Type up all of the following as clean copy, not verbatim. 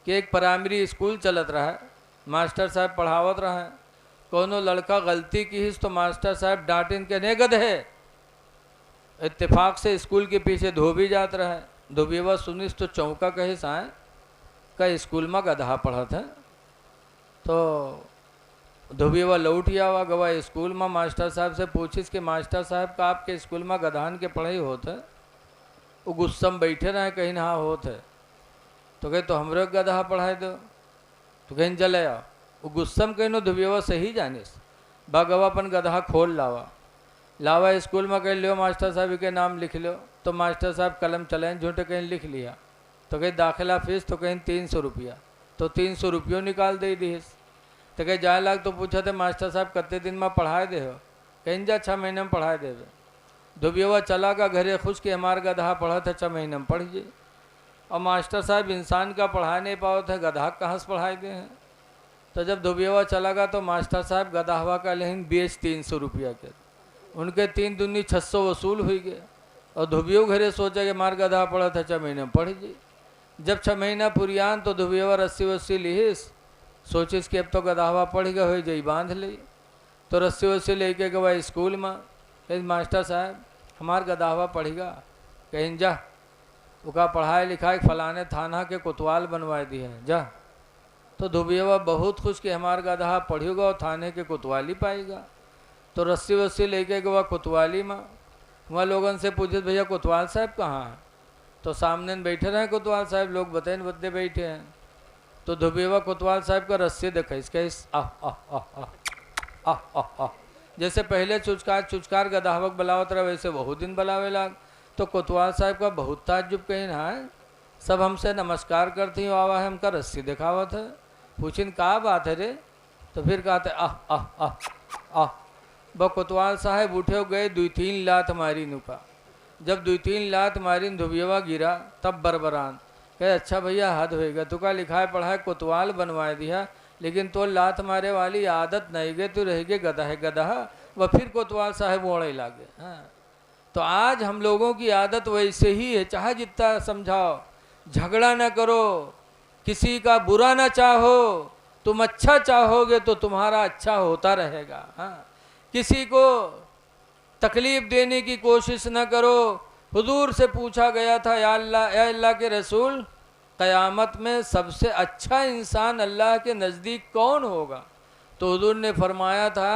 कि एक primary school चलत रहा है, मास्टर साहब पढ़ावत रहे, कोनो लड़का गलती की तो मास्टर साहब डांटिन के ने गधे। इत्तेफाक से स्कूल के पीछे धोबी जात रहे, धोबीवा सुनिस तो चौंका कहे साए का स्कूल में गधा पढ़त है। तो धोबीवा लौट आवा गवा स्कूल में, मास्टर साहब से पूछिस कि मास्टर साहब का आपके स्कूल में गधान के पढ़ाई होत है? वो गुस्सा में बैठे रहे, कहीं हाँ होत है। तो कहे तो हमरे गधा पढ़ाए दो। तो कहीं चले आओ। वो गुस्सा में कहीं धोबीवा सही जानिस बा गवा अपन गधा खोल लावा स्कूल में कह लियो मास्टर साहब के नाम लिख लो। तो मास्टर साहब कलम चलाएं, झूठे कहीं लिख लिया। तो कहीं दाखिला फीस, तो कहीं 300 रुपया। तो 300 रुपयों निकाल दे दी। तो कहीं जाए लाग तो पूछा थे मास्टर साहब कितने दिन में पढ़ाए दे हो? कहीं जा 6 महीने में पढ़ाए दे। धोबिया चला का घरे खुश के हमार गधा पढ़ा था 6 महीने में पढ़िए। और मास्टर साहब इंसान का पढ़ा नहीं पाओ थे, गधा कहाँ से पढ़ाए दे हैं। तो जब धोबिया चला गया तो मास्टर साहब गधावा का लेकिन बेच 300 रुपया के। उनके 3 दूनी 600 वसूल हुई गए। और धोबियो घरे सोचा कि मार गधा पड़ा था 6 महीने में पढ़ जी। जब 6 महीना पुरियान तो धोबिया रस्सी वस्सी लिहिस, सोचिस कि अब तो गधावा पढ़ गए हो जई बांध ली। तो रस्सी वस्सी लेके गवा स्कूल में, कहीं मास्टर साहब हमार गधावा पढ़ेगा। कहीं जा उका पढ़ाई लिखाई फलाने थाना के कोतवाल बनवा दी है जा। तो धोबिया बहुत खुश कि हमार गधा पढ़ेगा और थाने के कोतवाली पाएगा। तो रस्सी वस्सी लेके गवा कोतवाली में। वहाँ लोगों से पूछे भैया कोतवाल साहब कहाँ हैं? तो सामने बैठे रहे कोतवाल साहब, लोग बताए बदले बैठे हैं। तो धोबिया कोतवाल साहब का रस्सी देखा, इसका जैसे पहले चुचकार गधावक बलावत रहा वैसे बहुत दिन बलावे लाग। तो कोतवाल साहब का बहुत ताज्जुब कहीं ना है, सब हमसे नमस्कार करती हो आवा है, हमका रस्सी दिखावत है। पूछिन कहा बात है रे? तो फिर कहते आह ब कोतवाल साहब उठे गए, 2-3 लात मारी नुका। जब 2-3 लात मारी धोबिया गिरा, तब बरबरान कहे अच्छा भैया हद होएगा, तुका लिखाए पढ़ाए कोतवाल बनवा दिया, लेकिन तो लात मारे वाली आदत नहीं गए, तो रह गए गधा है गधा। वह फिर कोतवाल साहब ओढ़े लागे। हाँ, तो आज हम लोगों की आदत वैसे ही है, चाहे जितना समझाओ, झगड़ा ना करो, किसी का बुरा ना चाहो, तुम अच्छा चाहोगे तो तुम्हारा अच्छा होता रहेगा। हाँ, किसी को तकलीफ देने की कोशिश न करो। हुजूर से पूछा गया था या अल्लाह के रसूल, क़यामत में सबसे अच्छा इंसान अल्लाह के नज़दीक कौन होगा? तो हुजूर ने फरमाया था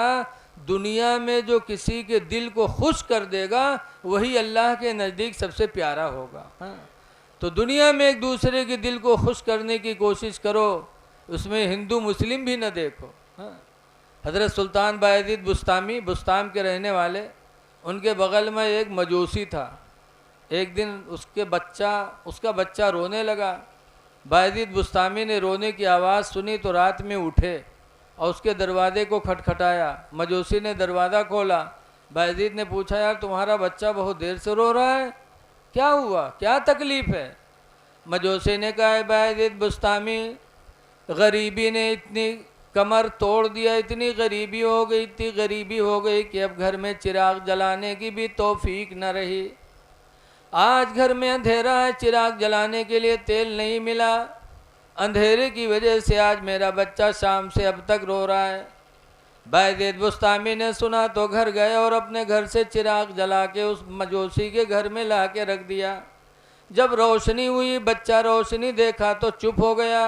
दुनिया में जो किसी के दिल को खुश कर देगा वही अल्लाह के नज़दीक सबसे प्यारा होगा। हाँ, तो दुनिया में एक दूसरे के दिल को खुश करने की कोशिश करो, उसमें हिंदू मुस्लिम भी न देखो। हाँ, हज़रत सुल्तान बायज़ीद बुस्तामी, बुस्ताम के रहने वाले, उनके बगल में एक मजूसी था। एक दिन उसका बच्चा रोने लगा। बायज़ीद बुस्तामी ने रोने की आवाज़ सुनी तो रात में उठे और उसके दरवाजे को खटखटाया। मजूसी ने दरवाज़ा खोला। बायज़ीद ने पूछा यार तुम्हारा बच्चा बहुत देर से रो रहा है, क्या हुआ, क्या तकलीफ़ है? मजूसी ने कहा बायज़ीद बुस्तामी, गरीबी ने इतनी कमर तोड़ दिया, इतनी गरीबी हो गई, इतनी गरीबी हो गई कि अब घर में चिराग जलाने की भी तौफीक न रही। आज घर में अंधेरा है, चिराग जलाने के लिए तेल नहीं मिला, अंधेरे की वजह से आज मेरा बच्चा शाम से अब तक रो रहा है। बायज़ीद बुस्तामी ने सुना तो घर गए और अपने घर से चिराग जला के उस मजूसी के घर में ला के रख दिया। जब रोशनी हुई, बच्चा रोशनी देखा तो चुप हो गया।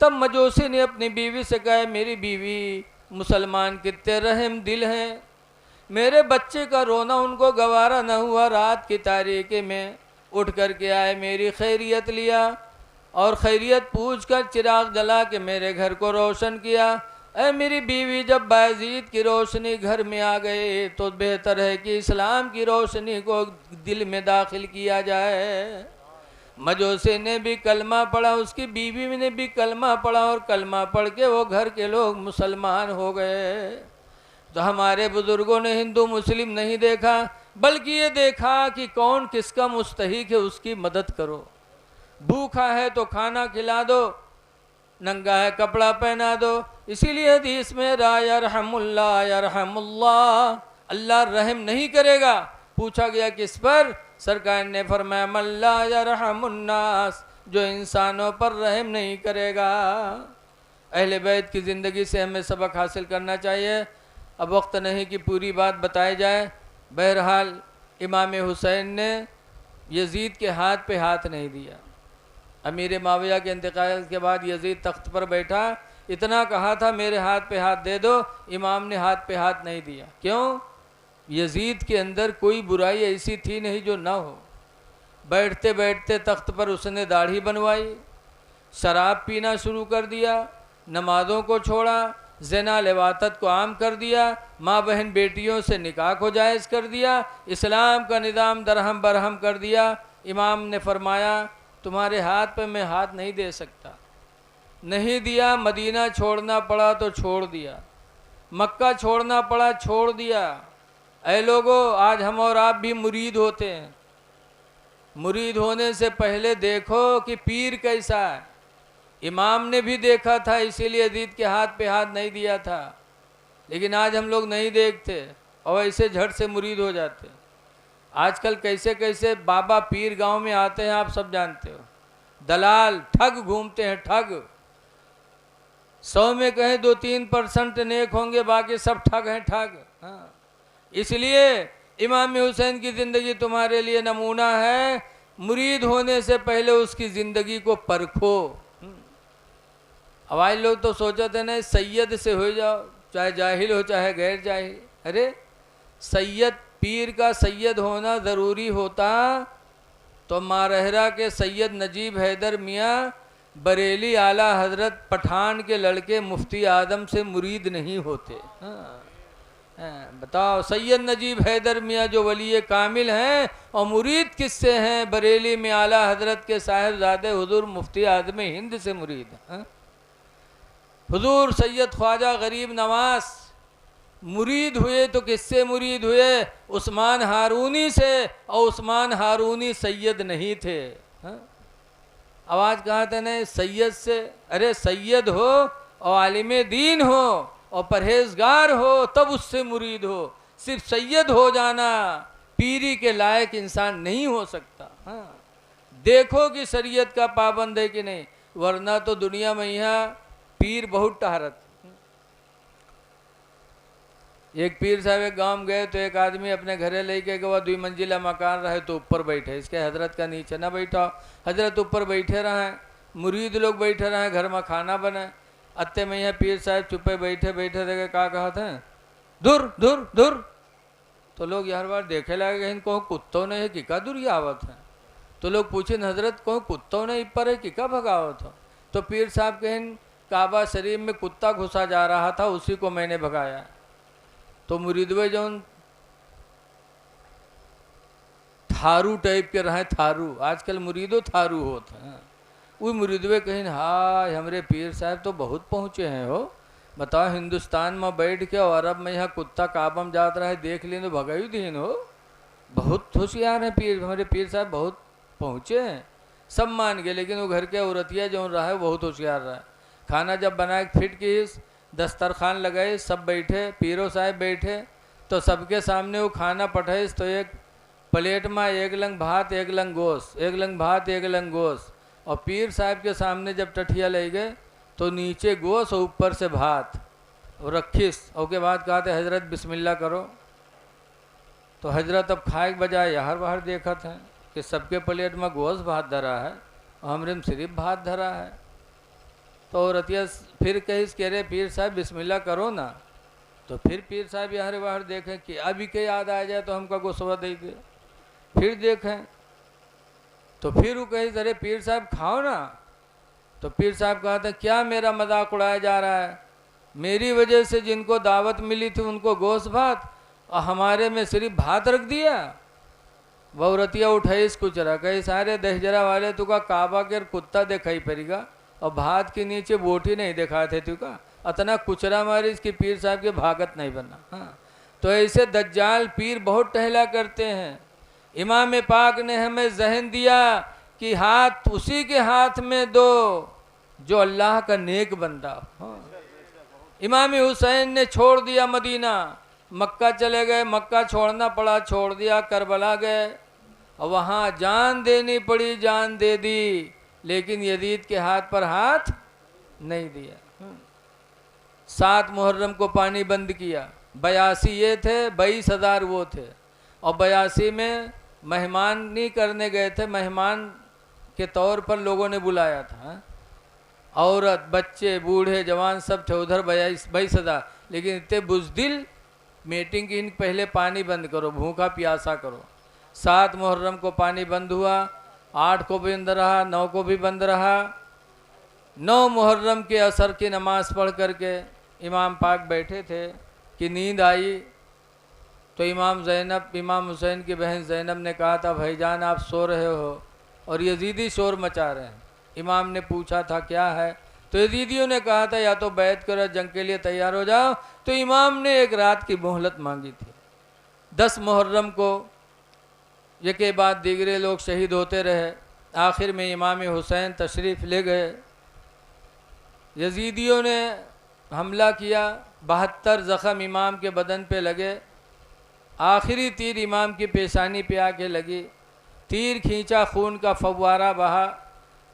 तब मजूसी ने अपनी बीवी से कहा मेरी बीवी मुसलमान कितने रहम दिल हैं, मेरे बच्चे का रोना उनको गवारा न हुआ। रात की तारीकी में उठ कर के आए, मेरी खैरियत लिया और खैरियत पूछ कर चिराग जला के मेरे घर को रोशन किया। ऐ मेरी बीवी, जब बायज़ीद की रोशनी घर में आ गए तो बेहतर है कि इस्लाम की रोशनी को दिल में दाखिल किया जाए। मजूसी ने भी कलमा पढ़ा, उसकी बीवी ने भी कलमा पढ़ा और कलमा पढ़ के वो घर के लोग मुसलमान हो गए। तो हमारे बुजुर्गों ने हिंदू मुस्लिम नहीं देखा, बल्कि ये देखा कि कौन किसका मुस्तहिक है उसकी मदद करो। भूखा है तो खाना खिला दो, नंगा है कपड़ा पहना दो। इसीलिए हदीस में यरहमुल्लाह यरहमुल्लाह, अल्लाह रहम नहीं करेगा। पूछा गया किस पर? सरकार ने फरमाया मल्ला यरहमुन्नास, जो इंसानों पर रहम नहीं करेगा। अहले बैत की ज़िंदगी से हमें सबक हासिल करना चाहिए। अब वक्त नहीं कि पूरी बात बताई जाए। बहरहाल इमाम हुसैन ने यजीद के हाथ पे हाथ नहीं दिया। अमीर माविया के इंतकाल के बाद यजीद तख्त पर बैठा, इतना कहा था मेरे हाथ पे हाथ दे दो, इमाम ने हाथ पे हाथ नहीं दिया। क्यों? यजीद के अंदर कोई बुराई ऐसी थी नहीं जो ना हो। बैठते बैठते तख्त पर उसने दाढ़ी बनवाई, शराब पीना शुरू कर दिया, नमाज़ों को छोड़ा, ज़िना लिवातत को आम कर दिया, माँ बहन बेटियों से निकाह को जायज़ कर दिया, इस्लाम का निज़ाम दरहम बरहम कर दिया। इमाम ने फरमाया तुम्हारे हाथ पे मैं हाथ नहीं दे सकता। नहीं दिया। मदीना छोड़ना पड़ा तो छोड़ दिया, मक्का छोड़ना पड़ा छोड़ दिया। ऐ लोगों, आज हम और आप भी मुरीद होते हैं। मुरीद होने से पहले देखो कि पीर कैसा है। इमाम ने भी देखा था, इसीलिए यजीद के हाथ पे हाथ नहीं दिया था। लेकिन आज हम लोग नहीं देखते और ऐसे झट से मुरीद हो जाते। आजकल कैसे कैसे बाबा पीर गांव में आते हैं, आप सब जानते हो। दलाल ठग घूमते हैं, ठग। 100 में कहें 2-3% नेक होंगे, बाकी सब ठग हैं, ठग। हाँ, इसलिए इमाम हुसैन की ज़िंदगी तुम्हारे लिए नमूना है। मुरीद होने से पहले उसकी ज़िंदगी को परखो। अब आज लोग तो सोचते नहीं सैयद से हो जाओ, चाहे जाहिल हो चाहे गैर जाहिल। अरे सैयद, पीर का सैयद होना ज़रूरी होता तो मारहरा के सैयद नजीब हैदर मियाँ बरेली आला हजरत पठान के लड़के मुफ्ती आदम से मुरीद नहीं होते। बताओ, सैयद नजीब हैदर मियाँ जो वली कामिल हैं और मुरीद किससे हैं? बरेली में आला हजरत के साहिबजादे हुजूर मुफ्ती आदम हिंद से मुरीद। हुजूर सैयद ख्वाजा गरीब नवाज मुरीद हुए तो किससे मुरीद हुए? उस्मान हारूनी से, और उस्मान हारूनी सैयद नहीं थे। आवाज़ कहाँ थे नहीं सैयद से। अरे सैयद हो और आलिम दीन हो और परहेजगार हो तब उससे मुरीद हो। सिर्फ सैयद हो जाना पीरी के लायक इंसान नहीं हो सकता। हाँ, देखो कि शरीयत का पाबंद है कि नहीं, वरना तो दुनिया में यहाँ पीर बहुत टहरत। एक पीर साहब एक गांव गए तो एक आदमी अपने घरे लेके गया, 2 मंजिला मकान रहे तो ऊपर बैठे, इसके हजरत का नीचे ना बैठा। हजरत ऊपर बैठे रहे, मुरीद लोग बैठे रहे, घर में खाना बने। अत्ते में यहाँ पीर साहब चुपे बैठे बैठे देखे क्या कहा था, दूर दूर दूर। तो लोग यार बार देखे लगे इनको कुत्तों ने कि का दूर आवत है। तो लोग पूछे हजरत को कुत्तों ने ऊपर है कि का भगावत हो। तो पीर साहब कहें काबा शरीफ में कुत्ता घुसा जा रहा था, उसी को मैंने भगाया। तो मुरीदवे जो थारू टाइप के रहे, थारू, आजकल मुरीदो थारू होते हैं। वो मुरीदवे कहीं हाय हमरे पीर साहब तो बहुत पहुँचे हैं हो। बताओ हिंदुस्तान में बैठ के और अरब में यहाँ कुत्ता काबा में जाता रहे, देख लेने भगाई दीन हो। बहुत होशियार हैं पीर, हमारे पीर साहब बहुत पहुँचे हैं। सब मान गए, लेकिन वो घर के औरतिया जो रहा है बहुत होशियार रहा है। खाना जब बनाए फिट की, दस्तरखान लगाए, सब बैठे, पीरो साहब बैठे, तो सबके सामने वो खाना पठाए। तो एक प्लेट में 1 लंग भात 1 लंग गोश्त, 1 लंग भात 1 लंग गोश्त। और पीर साहब के सामने जब टठिया ले गए तो नीचे गोश्त और ऊपर से भात और रखिस। और के बाद कहा था हजरत बिस्मिल्लाह करो। तो हजरत अब खाए के बजाय यहाँ बाहर देखा था कि सबके प्लेट में गोश्त भात धरा है और हमरे में सिर्फ भात धरा है। तो रतिया फिर कह रहे पीर साहब बिस्मिल्लाह करो ना। तो फिर पीर साहब यहाँ बाहर देखें कि अभी के याद आ जाए तो हमका गोश्वा दे दे। फिर देखें तो फिर वो कहे अरे पीर साहब खाओ ना। तो पीर साहब कहा था क्या मेरा मजाक उड़ाया जा रहा है? मेरी वजह से जिनको दावत मिली थी उनको गोश्त भात और हमारे में सिर्फ भात रख दिया। वह रतिया उठाई इस कुचरा कही सारे दहजरा वाले तुका काबा के कुत्ता दिखाई पड़ेगा और भात के नीचे बोटी नहीं दिखा थे तुका, अतना कुचरा मारी इसकी पीर साहब के भागत नहीं बना। हाँ, तो ऐसे दज्जाल पीर बहुत टहला करते हैं। इमाम पाक ने हमें जहन दिया कि हाथ उसी के हाथ में दो जो अल्लाह का नेक बंदा। हाँ, इमाम हुसैन ने छोड़ दिया मदीना, मक्का चले गए, मक्का छोड़ना पड़ा, छोड़ दिया, करबला गए और वहाँ जान देनी पड़ी, जान दे दी। लेकिन यजीद के हाथ पर हाथ नहीं दिया। 7 मुहर्रम को पानी बंद किया। 82 ये थे, 22,000 वो थे। और 82 में मेहमानी करने गए थे, मेहमान के तौर पर लोगों ने बुलाया था। औरत, बच्चे, बूढ़े, जवान सब थे उधर 22,000। लेकिन इतने बुज़दिल मीटिंग की, पहले पानी बंद करो, भूखा प्यासा करो। 7 मुहर्रम को पानी बंद हुआ, 8 को भी बंद रहा, 9 को भी बंद रहा। 9 मुहर्रम के असर की नमाज पढ़ करके इमाम पाक बैठे थे कि नींद आई तो इमाम हुसैन की बहन ज़ैनब ने कहा था, भाईजान आप सो रहे हो और यजीदी शोर मचा रहे हैं। इमाम ने पूछा था क्या है, तो यजीदियों ने कहा था या तो बैत करो, जंग के लिए तैयार हो जाओ। तो इमाम ने एक रात की मोहलत मांगी थी। 10 मुहर्रम को ये के बाद दीगरे लोग शहीद होते रहे। आखिर में इमाम हुसैन तशरीफ़ ले गए। यजीदियों ने हमला किया, 72 ज़ख़म इमाम के बदन पे लगे। आखिरी तीर इमाम की पेशानी पे आके लगी, तीर खींचा, खून का फव्वारा बहा,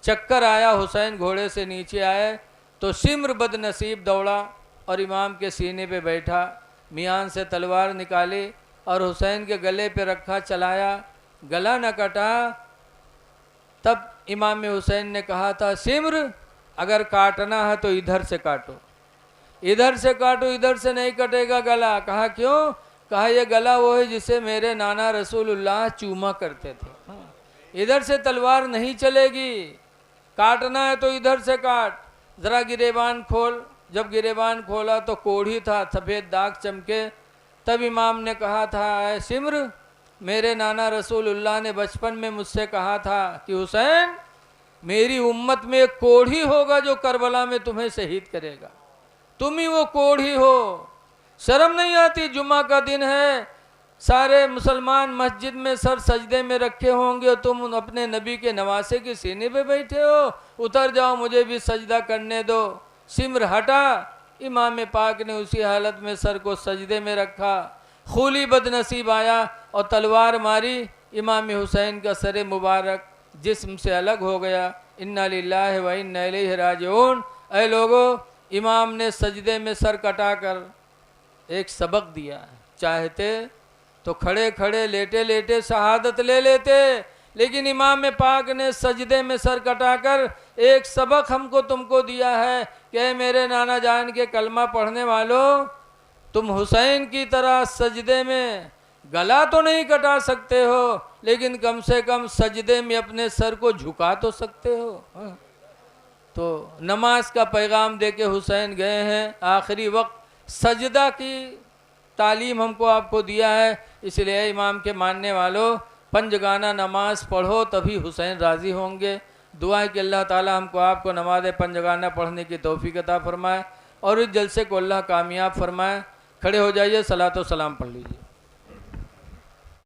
चक्कर आया, हुसैन घोड़े से नीचे आए तो सिम्र बदनसीब दौड़ा और इमाम के सीने पे बैठा, मियान से तलवार निकाली और हुसैन के गले पे रखा, चलाया, गला न कटा। तब इमाम हुसैन ने कहा था, सिम्र अगर काटना है तो इधर से काटो, इधर से काटो, इधर से नहीं कटेगा गला। कहा क्यों? कहा यह गला वो है जिसे मेरे नाना रसूलुल्लाह चूमा करते थे, इधर से तलवार नहीं चलेगी, काटना है तो इधर से काट। ज़रा गिरेबान खोल। जब गिरेबान खोला तो कोढ़ी था, सफ़ेद दाग चमके। तब इमाम ने कहा था, सिम्र मेरे नाना रसूलुल्लाह ने बचपन में मुझसे कहा था कि हुसैन मेरी उम्मत में एक कोढ़ी होगा जो करबला में तुम्हें शहीद करेगा, तुम ही वो कोढ़ी हो। शर्म नहीं आती? जुम्मा का दिन है, सारे मुसलमान मस्जिद में सर सजदे में रखे होंगे और तुम अपने नबी के नवासे के सीने पे बैठे हो। उतर जाओ, मुझे भी सजदा करने दो। सिम्र हटा। इमाम पाक ने उसी हालत में सर को सजदे में रखा। खूली बदनसीब आया और तलवार मारी। इमाम हुसैन का सर मुबारक जिस्म से अलग हो गया। इन्ना लिल्लाहि व इन्ना इलैहि राजिऊन। ऐ लोगो, इमाम ने सजदे में सर कटाकर एक सबक दिया। चाहते तो खड़े खड़े लेटे लेटे शहादत ले लेते, लेकिन इमाम पाक ने सजदे में सर कटाकर एक सबक हमको तुमको दिया है कि मेरे नाना जान के कलमा पढ़ने वालों, तुम हुसैन की तरह सजदे में गला तो नहीं कटा सकते हो, लेकिन कम से कम सजदे में अपने सर को झुका तो सकते हो। तो नमाज का पैगाम देके हुसैन गए हैं। आखिरी वक्त सजदा की तालीम हमको आपको दिया है। इसलिए इमाम के मानने वालों, पंजगाना नमाज पढ़ो तभी हुसैन राज़ी होंगे। दुआ है कि अल्लाह ताला हमको आपको नमाज पंजगाना पढ़ने की तौफीक अता फरमाए और इस जलसे को अल्लाह कामयाब फरमाए। खड़े हो जाइए, सलातो सलाम पढ़ लीजिए।